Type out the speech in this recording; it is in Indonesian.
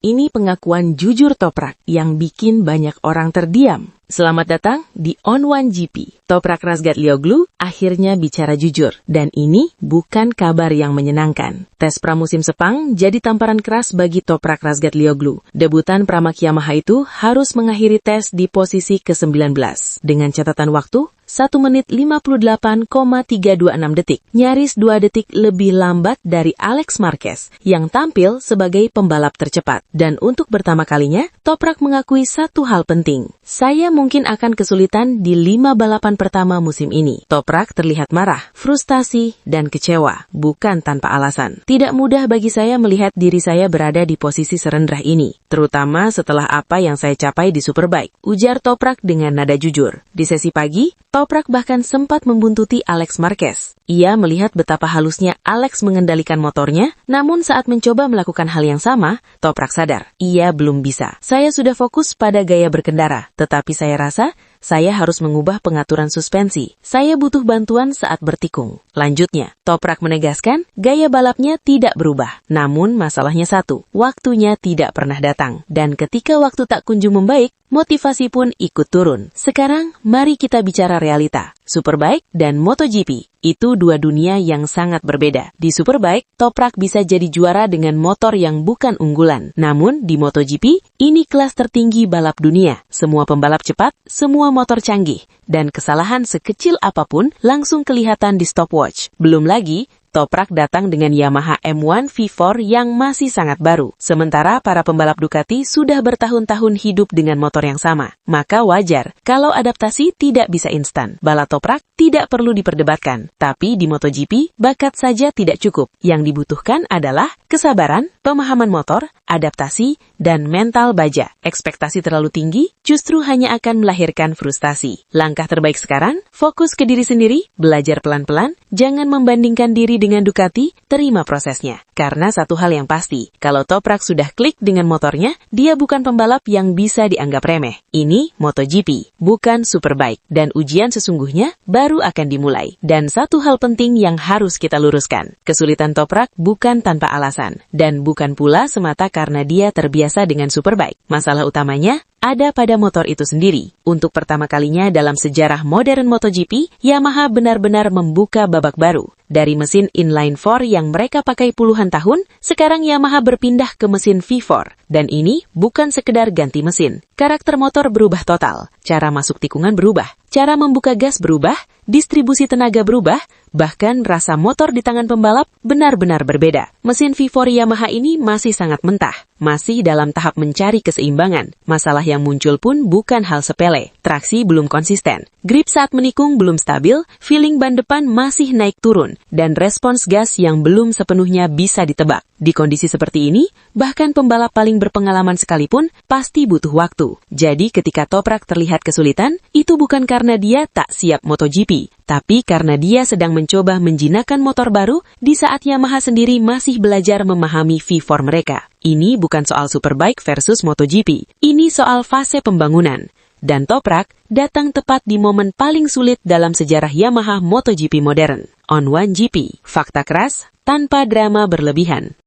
ini pengakuan jujur Toprak yang bikin banyak orang terdiam. Selamat datang di On1GP. Toprak Razgatlioglu akhirnya bicara jujur. Dan ini bukan kabar yang menyenangkan. Tes pramusim Sepang jadi tamparan keras bagi Toprak Razgatlioglu. Debutan Pramac Yamaha itu harus mengakhiri tes di posisi ke-19. Dengan catatan waktu 1 menit 58,326 detik. Nyaris 2 detik lebih lambat dari Alex Marquez yang tampil sebagai pembalap tercepat. Dan untuk pertama kalinya, Toprak mengakui satu hal penting. Saya mungkin akan kesulitan di 5 balapan pertama musim ini. Toprak terlihat marah, frustasi, dan kecewa. Bukan tanpa alasan. Tidak mudah bagi saya melihat diri saya berada di posisi serendah ini. Terutama setelah apa yang saya capai di Superbike. Ujar Toprak dengan nada jujur. Di sesi pagi, Toprak bahkan sempat membuntuti Alex Marquez. Ia melihat betapa halusnya Alex mengendalikan motornya, namun saat mencoba melakukan hal yang sama, Toprak sadar, ia belum bisa. Saya sudah fokus pada gaya berkendara, tetapi saya rasa saya harus mengubah pengaturan suspensi. Saya butuh bantuan saat bertikung. Lanjutnya, Toprak menegaskan gaya balapnya tidak berubah. Namun masalahnya satu, waktunya tidak pernah datang. Dan ketika waktu tak kunjung membaik, motivasi pun ikut turun. Sekarang, mari kita bicara realita. Superbike dan MotoGP. Itu dua dunia yang sangat berbeda. Di Superbike, Toprak bisa jadi juara dengan motor yang bukan unggulan. Namun, di MotoGP, ini kelas tertinggi balap dunia. Semua pembalap cepat, semua motor canggih. Dan kesalahan sekecil apapun langsung kelihatan di stopwatch. Belum lagi, Toprak datang dengan Yamaha M1 V4 yang masih sangat baru. Sementara para pembalap Ducati sudah bertahun-tahun hidup dengan motor yang sama. Maka wajar kalau adaptasi tidak bisa instan. Bala Toprak tidak perlu diperdebatkan. Tapi di MotoGP, bakat saja tidak cukup. Yang dibutuhkan adalah kesabaran, pemahaman motor, adaptasi, dan mental baja. Ekspektasi terlalu tinggi justru hanya akan melahirkan frustasi. Langkah terbaik sekarang, fokus ke diri sendiri, belajar pelan-pelan, jangan membandingkan diri dengan Ducati, terima prosesnya. Karena satu hal yang pasti, kalau Toprak sudah klik dengan motornya, dia bukan pembalap yang bisa dianggap remeh. Ini MotoGP, bukan Superbike. Dan ujian sesungguhnya baru akan dimulai. Dan satu hal penting yang harus kita luruskan, kesulitan Toprak bukan tanpa alasan. Dan bukan pula semata karena dia terbiasa dengan Superbike. Masalah utamanya ada pada motor itu sendiri. Untuk pertama kalinya dalam sejarah modern MotoGP, Yamaha benar-benar membuka babak baru. Dari mesin inline 4 yang mereka pakai puluhan tahun, sekarang Yamaha berpindah ke mesin V4. Dan ini bukan sekedar ganti mesin. Karakter motor berubah total. Cara masuk tikungan berubah. Cara membuka gas berubah. Distribusi tenaga berubah. Bahkan rasa motor di tangan pembalap benar-benar berbeda. Mesin V4 Yamaha ini masih sangat mentah. Masih dalam tahap mencari keseimbangan. Masalah yang muncul pun bukan hal sepele. Traksi belum konsisten. Grip saat menikung belum stabil. Feeling ban depan masih naik turun. Dan respons gas yang belum sepenuhnya bisa ditebak. Di kondisi seperti ini, bahkan pembalap paling berpengalaman sekalipun pasti butuh waktu. Jadi ketika Toprak terlihat kesulitan, itu bukan karena dia tak siap MotoGP, tapi karena dia sedang mencoba menjinakkan motor baru di saat Yamaha sendiri masih belajar memahami V4 mereka. Ini bukan soal Superbike versus MotoGP, ini soal fase pembangunan. Dan Toprak datang tepat di momen paling sulit dalam sejarah Yamaha MotoGP modern. On1GP, fakta keras tanpa drama berlebihan.